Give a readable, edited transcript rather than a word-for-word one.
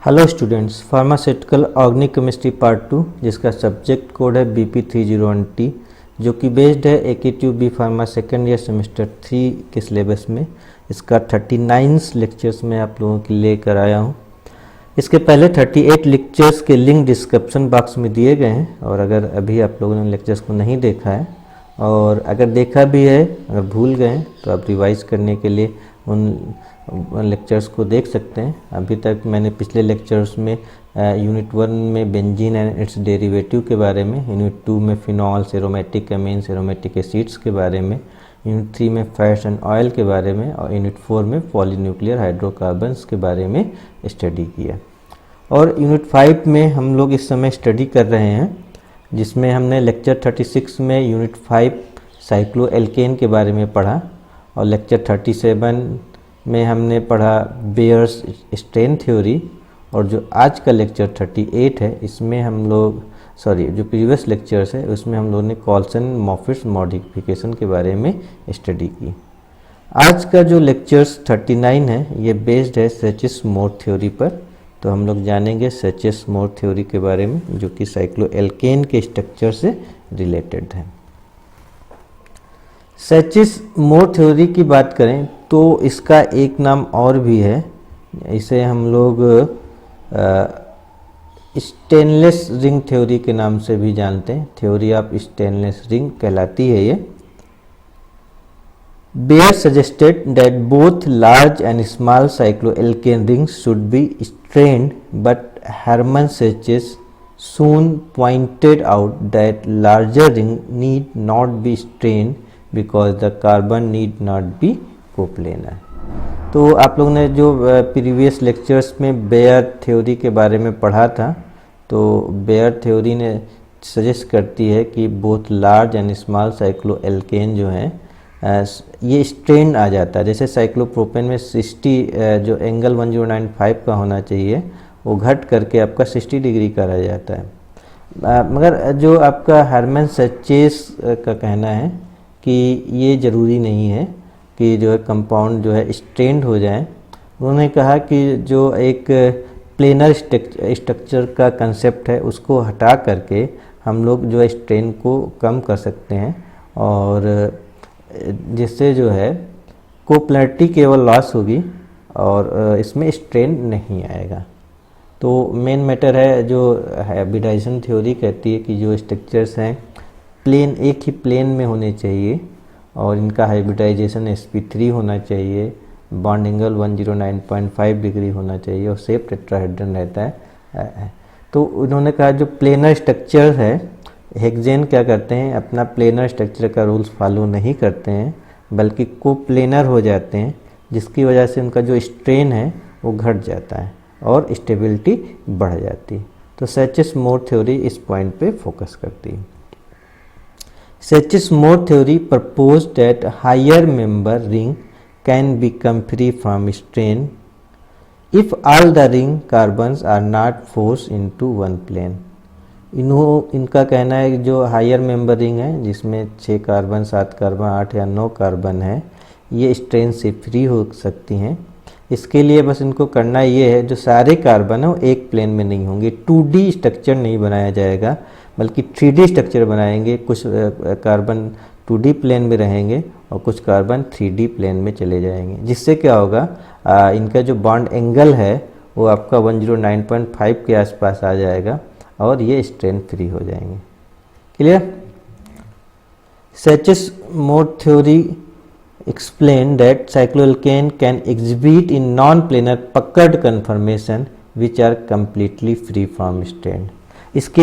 Hello students, pharmaceutical organic chemistry part 2 जिसका subject code है BP301T जो कि बेस्ड है AKTUB pharma second year semester 3 के सिलेबस में। इसका 39 लेक्चर्स में आप लोगों के लिए लेकर आया हूँ। इसके पहले 38 लेक्चर्स के लिंक डिस्क्रिप्शन बॉक्स में दिए गए हैं, और अगर अभी आप लोगों ने लेक्चर्स को नहीं देखा है और अगर देखा भी है, अगर भूल गए तो आप रिवाइज करने के लिए उन लेक्चर्स को देख सकते हैं। अभी तक मैंने पिछले लेक्चर्स में यूनिट 1 में बेंजीन एंड इट्स डेरिवेटिव के बारे में, यूनिट 2 में phenols, aromatic amines, aromatic acids के बारे में, यूनिट 3 में फैट्स एंड ऑयल के बारे में, और यूनिट 4 में पॉलीन्यूक्लियर हाइड्रोकार्बन्स के बारे में स्टडी किया। और यूनिट 5 में हम लोग इस समय स्टडी कर रहे हैं, जिसमें हमने लेक्चर 36 में यूनिट 5 साइक्लोएल्केन के बारे में पढ़ा, और लेक्चर 37 में हमने पढ़ा बेयर्स स्ट्रेन थ्योरी, और जो आज का लेक्चर 38 है इसमें हम लोग जो प्रीवियस लेक्चर्स है उसमें हम लोग ने कॉल्सन मॉफिट्स मॉडिफिकेशन के बारे में स्टडी की। आज का जो लेक्चर्स 39 है ये बेस्ड है सेचिस-मोर थ्योरी पर। तो हम लोग जानेंगे सेचिस-मोर थ्योरी के बारे में, जो कि साइक्लोएल्केन के स्ट्रक्चर से रिलेटेड है। सेचिस-मोर थ्योरी की बात करें तो इसका एक नाम और भी है, इसे हम लोग स्टेनलेस रिंग थ्योरी के नाम से भी जानते हैं। थ्योरी ऑफ स्टेनलेस रिंग कहलाती है ये। Baeyer suggested that both large and small cycloalkane rings should be strained, but Hermann Sachse soon pointed out that larger ring need not be strained because the carbon need not be coplanar। तो आप लोग ने जो previous lectures में bear theory के बारे में पढ़ा था, तो बेयर थ्योरी ने सजेस्ट करती है कि both large and small cycloalkane जो हैं ये स्ट्रेन आ जाता है। जैसे साइक्लोप्रोपेन में 60 जो एंगल 1095 का होना चाहिए वो घट करके आपका 60 डिग्री का रह जाता है। मगर जो आपका हर्मन सेचिस का कहना है कि ये ज़रूरी नहीं है कि जो है कंपाउंड जो है स्ट्रेंड हो जाए। उन्होंने कहा कि जो एक प्लेनर स्ट्रक्चर का कंसेप्ट है उसको हटा करके हम लोग जो है स्ट्रेन को कम कर सकते हैं, और जिससे जो है कोप्लैरिटी केवल लॉस होगी और इसमें स्ट्रेन नहीं आएगा। तो मेन मैटर है जो हाइब्रिडाइजेशन थ्योरी कहती है कि जो स्ट्रक्चर्स हैं प्लेन एक ही प्लेन में होने चाहिए, और इनका हाइब्रिडाइजेशन sp3 होना चाहिए, बॉन्ड एंगल 109.5 डिग्री होना चाहिए, और सेफ टेट्राहेड्रन रहता है। तो उन्होंने कहा जो प्लेनर स्ट्रक्चर है, हेक्सेन क्या करते हैं, अपना प्लेनर स्ट्रक्चर का रूल्स फॉलो नहीं करते हैं बल्कि कोप्लेनर हो जाते हैं, जिसकी वजह से उनका जो स्ट्रेन है वो घट जाता है और स्टेबिलिटी बढ़ जाती है। तो सेचिस-मोर थ्योरी इस पॉइंट पे फोकस करती है। Sachse Mohr theory propose that higher member ring can become free from strain if all the ring carbons are not force into one plane. इनका कहना है कि जो हायर मेंबर रिंग है जिसमें 6 कार्बन, 7 कार्बन, 8 या 9 कार्बन है, ये स्ट्रेन से फ्री हो सकती हैं। इसके लिए बस इनको करना ये है, जो सारे कार्बन है वो एक प्लेन में नहीं होंगे, 2D स्ट्रक्चर नहीं बनाया जाएगा बल्कि 3D स्ट्रक्चर बनाएंगे। कुछ कार्बन 2D प्लेन में रहेंगे और कुछ कार्बन 3D प्लेन में चले जाएंगे, जिससे क्या होगा, इनका जो बॉन्ड एंगल है वो आपका 109.5 के आसपास आ जाएगा और ये स्ट्रेन फ्री हो जाएंगे। Clear? Sachse Mohr theory explain that cycloalkane can exhibit in non-planar puckered conformation which are completely free from strain। इसके